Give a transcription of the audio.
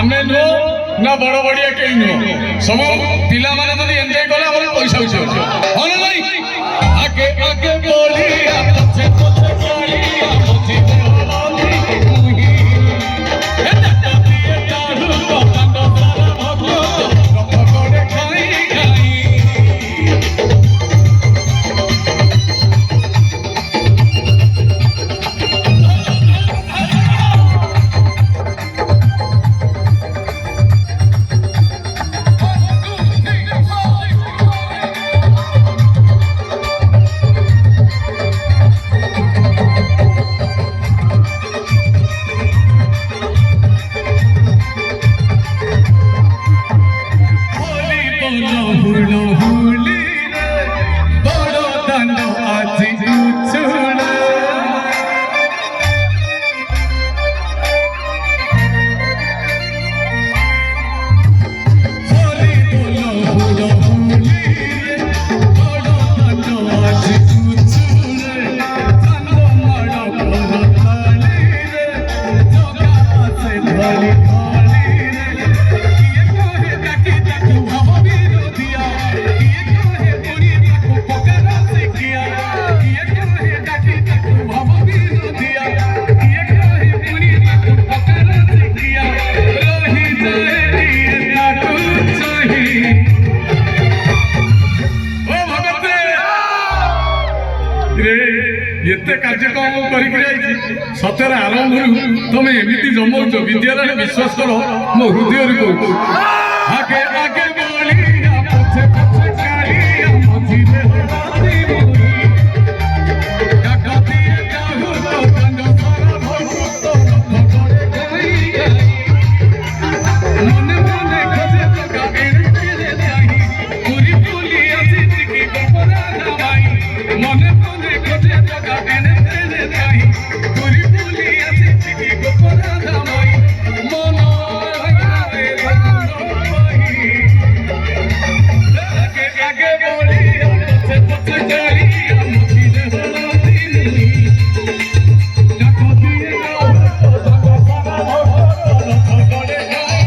आमे नो ना बड़ बड़िया कहीं नो सब पिला माने तो एंजॉय कला और पैसा उछे हो नहीं आगे आगे बोलिया पछे पछे बोलिया मुझे बोली ए दादा दिए दारू तो कांडो सारा भगो भगोड़े खाई खाई एते कार्यक्रम कर सतरे आरंभ तुम एमती जमाऊच विद्यालय विश्वास कर मो हृदय कहूँ आगे आगे बोलिया पछे पछे कालिया मझिरे काका दिए दारू तो कांडो सारा भगो भगोड़े खाई खाई मने मने खोजे जगा एड़े जाही पूरी पुलिया जिंदगी गोपरा भाई मने